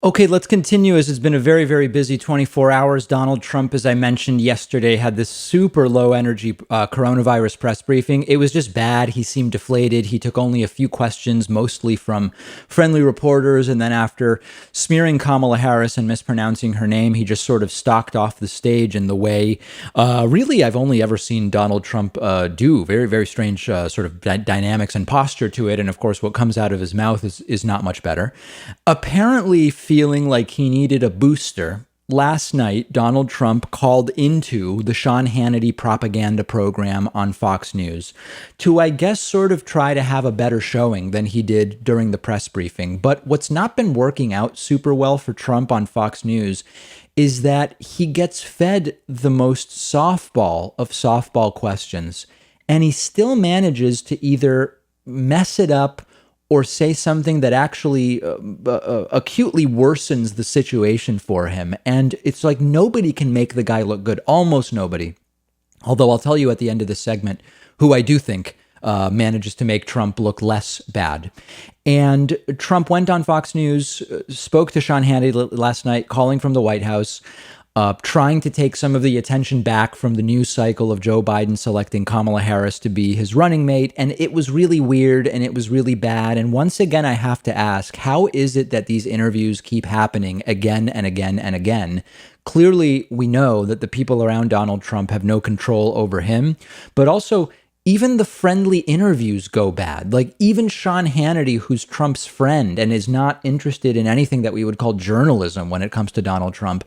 Okay, let's continue as it's been a very, very busy 24 hours. Donald Trump, as I mentioned yesterday, had this super low energy coronavirus press briefing. It was just bad. He seemed deflated. He took only a few questions, mostly from friendly reporters. And then after smearing Kamala Harris and mispronouncing her name, he just sort of stalked off the stage in the way, really, I've only ever seen Donald Trump do. Very, very strange sort of dynamics and posture to it. And of course, what comes out of his mouth is not much better. Apparently, feeling like he needed a booster, last night, Donald Trump called into the Sean Hannity propaganda program on Fox News to, I guess, sort of try to have a better showing than he did during the press briefing. But what's not been working out super well for Trump on Fox News is that he gets fed the most softball of softball questions, and he still manages to either mess it up or say something that actually acutely worsens the situation for him. And it's like nobody can make the guy look good, almost nobody. Although I'll tell you at the end of this segment who I do think manages to make Trump look less bad. And Trump went on Fox News, spoke to Sean Hannity last night, calling from the White House, trying to take some of the attention back from the news cycle of Joe Biden selecting Kamala Harris to be his running mate. And it was really weird and it was really bad. And once again, I have to ask, how is it that these interviews keep happening again and again and again? Clearly, we know that the people around Donald Trump have no control over him, but also even the friendly interviews go bad. Like even Sean Hannity, who's Trump's friend and is not interested in anything that we would call journalism when it comes to Donald Trump,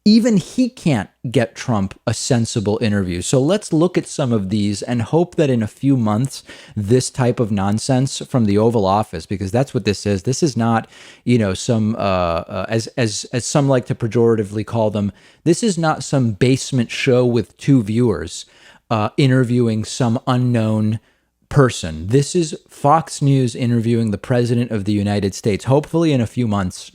even he can't get Trump a sensible interview. So let's look at some of these and hope that in a few months, this type of nonsense from the Oval Office, because that's what this is. This is not, some, as some like to pejoratively call them, this is not some basement show with two viewers interviewing some unknown person. This is Fox News interviewing the President of the United States, hopefully in a few months.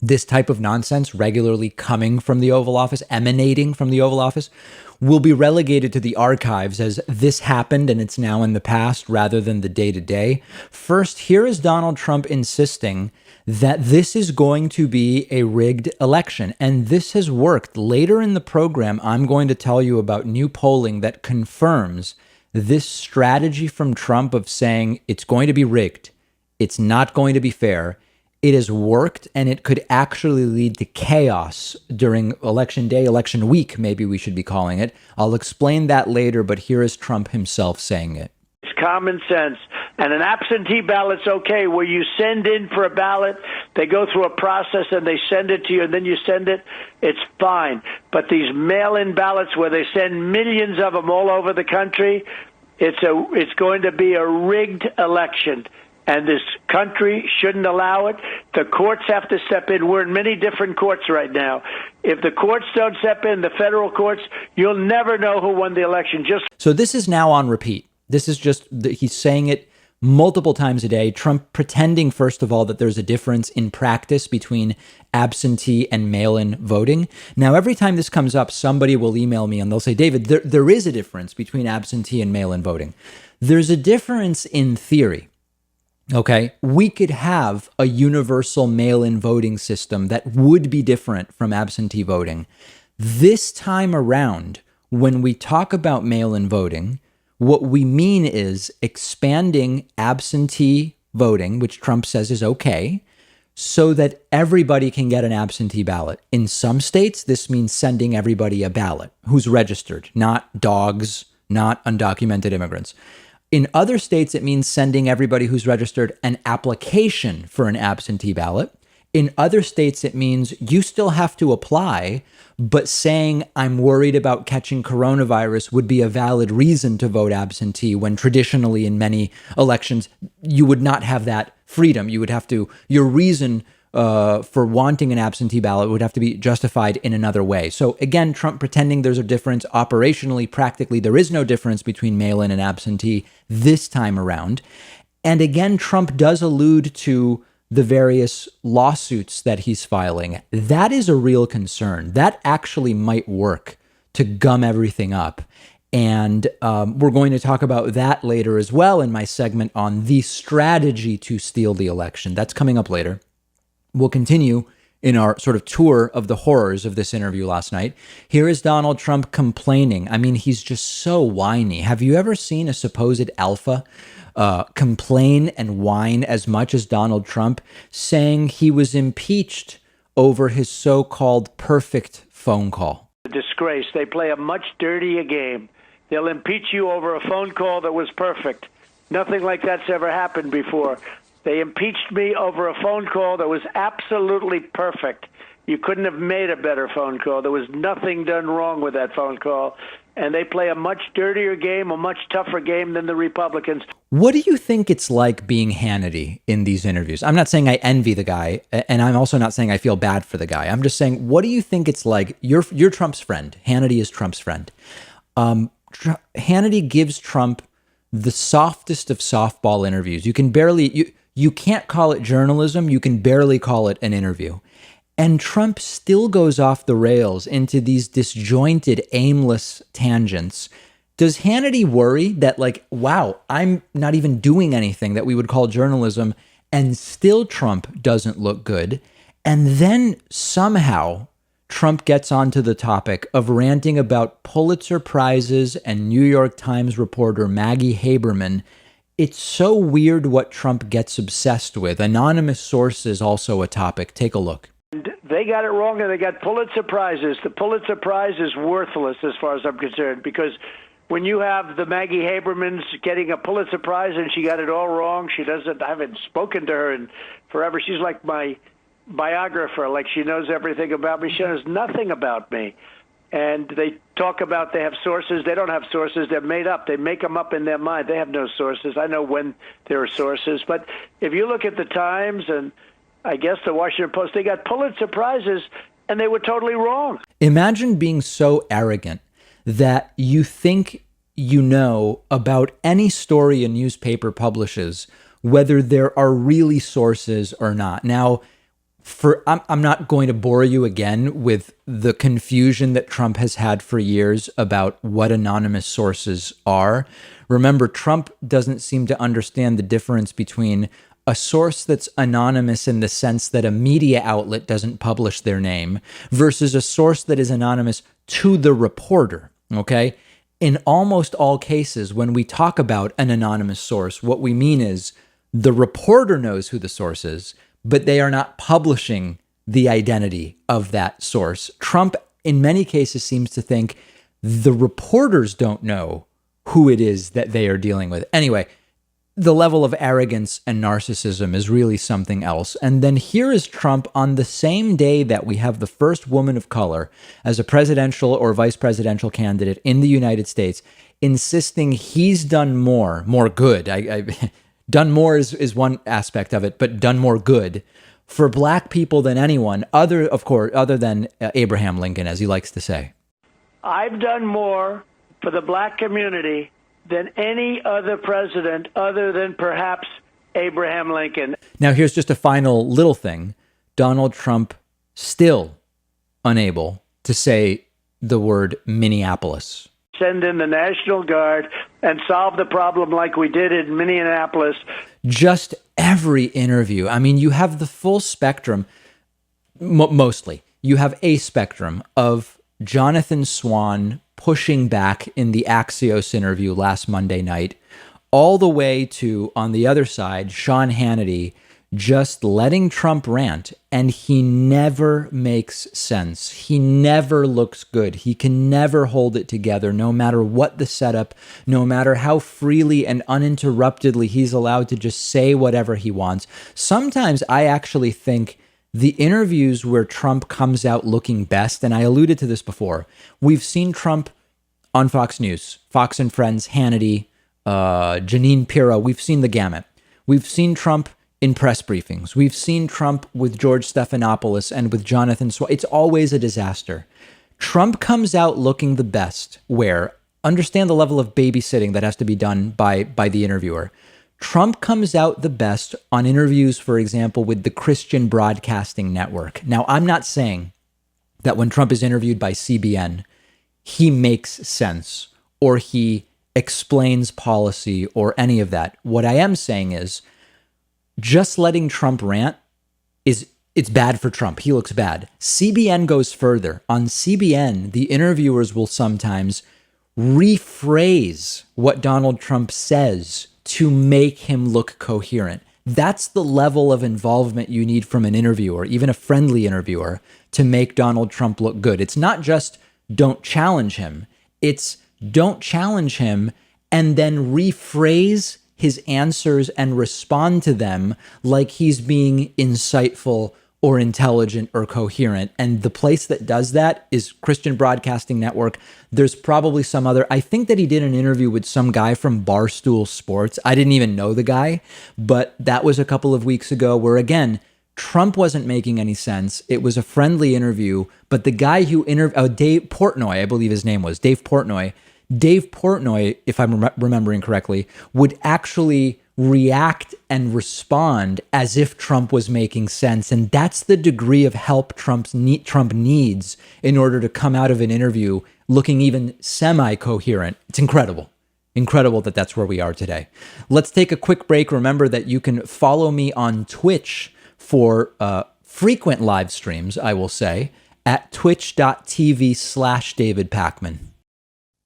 This type of nonsense regularly coming from the Oval Office, emanating from the Oval Office, will be relegated to the archives as this happened and it's now in the past rather than the day-to-day. First, here is Donald Trump insisting that this is going to be a rigged election, and this has worked. Later in the program, I'm going to tell you about new polling that confirms this strategy from Trump of saying it's going to be rigged, it's not going to be fair. It has worked, and it could actually lead to chaos during election day, election week, maybe we should be calling it. I'll explain that later, but here is Trump himself saying it. It's common sense. And an absentee ballot's okay, where you send in for a ballot, they go through a process and they send it to you and then you send it, it's fine. But these mail-in ballots where they send millions of them all over the country, it's going to be a rigged election. And this country shouldn't allow it. The courts have to step in. We're in many different courts right now. If the courts don't step in, the federal courts, you'll never know who won the election. So this is now on repeat. This is just, he's saying it multiple times a day. Trump pretending, first of all, that there's a difference in practice between absentee and mail-in voting. Now, every time this comes up, somebody will email me and they'll say, David, there is a difference between absentee and mail-in voting. There's a difference in theory. Okay, we could have a universal mail-in voting system that would be different from absentee voting. This time around, when we talk about mail-in voting, what we mean is expanding absentee voting, which Trump says is okay, so that everybody can get an absentee ballot. In some states, this means sending everybody a ballot who's registered, not dogs, not undocumented immigrants. In other states, it means sending everybody who's registered an application for an absentee ballot. In other states, it means you still have to apply, but saying I'm worried about catching coronavirus would be a valid reason to vote absentee, when traditionally in many elections, you would not have that freedom. You would have to, your reason for wanting an absentee ballot would have to be justified in another way. So again, Trump pretending there's a difference. Operationally, practically, there is no difference between mail-in and absentee this time around. And again, Trump does allude to the various lawsuits that he's filing. That is a real concern. That actually might work to gum everything up. And we're going to talk about that later as well in my segment on the strategy to steal the election. That's coming up later. We'll continue in our sort of tour of the horrors of this interview last night. Here is Donald Trump complaining. I mean, he's just so whiny. Have you ever seen a supposed alpha complain and whine as much as Donald Trump, saying he was impeached over his so-called perfect phone call? A disgrace. They play a much dirtier game. They'll impeach you over a phone call that was perfect. Nothing like that's ever happened before. They impeached me over a phone call that was absolutely perfect. You couldn't have made a better phone call. There was nothing done wrong with that phone call. And they play a much dirtier game, a much tougher game than the Republicans. What do you think it's like being Hannity in these interviews? I'm not saying I envy the guy, and I'm also not saying I feel bad for the guy. I'm just saying, what do you think it's like? You're Trump's friend. Hannity is Trump's friend. Hannity gives Trump the softest of softball interviews. You can barely, you can't call it journalism. You can barely call it an interview. And Trump still goes off the rails into these disjointed, aimless tangents. Does Hannity worry that, like, wow, I'm not even doing anything that we would call journalism, and still Trump doesn't look good? And then somehow Trump gets onto the topic of ranting about Pulitzer Prizes and New York Times reporter Maggie Haberman. It's so weird what Trump gets obsessed with. Anonymous sources also a topic. Take a look. They got it wrong, and they got Pulitzer Prizes. The Pulitzer Prize is worthless as far as I'm concerned, because when you have the Maggie Habermans getting a Pulitzer Prize and she got it all wrong, I haven't spoken to her in forever. She's like my biographer, like she knows everything about me. She knows nothing about me. And they talk about they have sources. They don't have sources. They're made up. They make them up in their mind. They have no sources. I know when there are sources. But if you look at the Times and I guess the Washington Post, they got Pulitzer Prizes, and they were totally wrong. Imagine being so arrogant that you think you know about any story a newspaper publishes, whether there are really sources or not. Now, I'm not going to bore you again with the confusion that Trump has had for years about what anonymous sources are. Remember, Trump doesn't seem to understand the difference between a source that's anonymous in the sense that a media outlet doesn't publish their name versus a source that is anonymous to the reporter, okay? In almost all cases, when we talk about an anonymous source, what we mean is the reporter knows who the source is, but they are not publishing the identity of that source. Trump, in many cases, seems to think the reporters don't know who it is that they are dealing with. Anyway, the level of arrogance and narcissism is really something else. And then here is Trump on the same day that we have the first woman of color as a presidential or vice presidential candidate in the United States, insisting he's done more good. Done more is one aspect of it, but done more good for black people than anyone other than Abraham Lincoln, as he likes to say. I've done more for the black community than any other president other than perhaps Abraham Lincoln. Now, here's just a final little thing. Donald Trump still unable to say the word Minneapolis. Send in the National Guard and solve the problem like we did in Minneapolis. Just every interview. I mean, you have the full spectrum, mostly. You have a spectrum of Jonathan Swan pushing back in the Axios interview last Monday night, all the way to, on the other side, Sean Hannity just letting Trump rant, and he never makes sense. He never looks good. He can never hold it together, no matter what the setup, no matter how freely and uninterruptedly he's allowed to just say whatever he wants. Sometimes I actually think the interviews where Trump comes out looking best, and I alluded to this before, we've seen Trump on Fox News, Fox and Friends, Hannity, Janine Pirro, we've seen the gamut. We've seen Trump in press briefings. We've seen Trump with George Stephanopoulos and with Jonathan Swan. It's always a disaster. Trump comes out looking the best where, understand the level of babysitting that has to be done by the interviewer. Trump comes out the best on interviews, for example, with the Christian Broadcasting Network. Now, I'm not saying that when Trump is interviewed by CBN, he makes sense or he explains policy or any of that. What I am saying is just letting Trump rant is It's bad for Trump. He looks bad. CBN goes further. On CBN, the interviewers will sometimes rephrase what Donald Trump says to make him look coherent. That's the level of involvement you need from an interviewer, even a friendly interviewer, to make Donald Trump look good. It's not just don't challenge him. It's don't challenge him and then rephrase his answers and respond to them like he's being insightful or intelligent or coherent. And the place that does that is Christian Broadcasting Network. There's probably some other. I think that he did an interview with some guy from Barstool Sports. I didn't even know the guy, but that was a couple of weeks ago where, again, Trump wasn't making any sense. It was a friendly interview, but the guy who interviewed, Dave Portnoy, I believe his name was, Dave Portnoy, if I'm remembering correctly, would actually react and respond as if Trump was making sense. And that's the degree of help Trump needs in order to come out of an interview looking even semi-coherent. It's incredible. Incredible that that's where we are today. Let's take a quick break. Remember that you can follow me on Twitch for frequent live streams, I will say, at twitch.tv/David Pakman.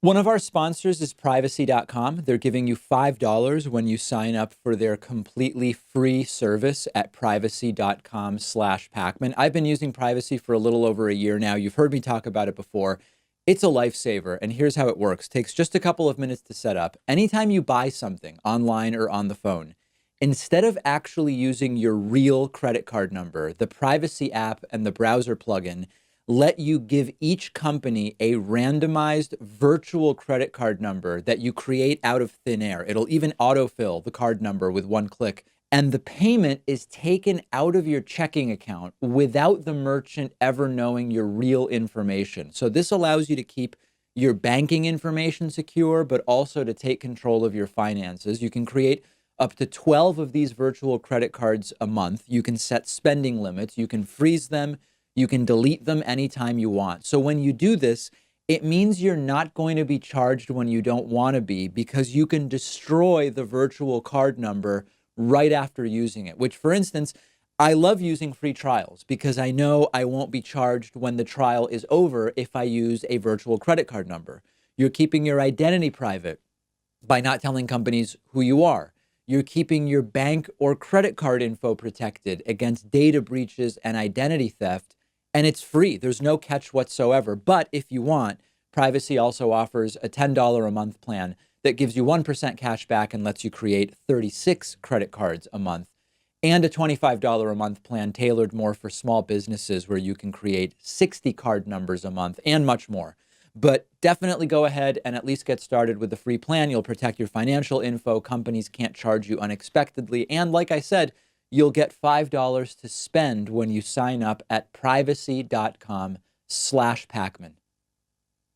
One of our sponsors is privacy.com. They're giving you $5 when you sign up for their completely free service at privacy.com/Pakman. I've been using Privacy for a little over a year now. You've heard me talk about it before. It's a lifesaver, and here's how it works. It takes just a couple of minutes to set up. Anytime you buy something online or on the phone, instead of actually using your real credit card number, the Privacy app and the browser plugin let you give each company a randomized virtual credit card number that you create out of thin air. It'll even autofill the card number with one click. And the payment is taken out of your checking account without the merchant ever knowing your real information. So this allows you to keep your banking information secure, but also to take control of your finances. You can create up to 12 of these virtual credit cards a month. You can set spending limits. You can freeze them. You can delete them anytime you want. So when you do this, it means you're not going to be charged when you don't want to be, because you can destroy the virtual card number right after using it, which, for instance, I love using free trials because I know I won't be charged when the trial is over if I use a virtual credit card number. You're keeping your identity private by not telling companies who you are. You're keeping your bank or credit card info protected against data breaches and identity theft. And it's free. There's no catch whatsoever. But if you want, Privacy also offers a $10 a month plan that gives you 1% cash back and lets you create 36 credit cards a month, and a $25 a month plan tailored more for small businesses where you can create 60 card numbers a month and much more. But definitely go ahead and at least get started with the free plan. You'll protect your financial info. Companies can't charge you unexpectedly. And like I said, you'll get $5 to spend when you sign up at privacy.com/Pakman.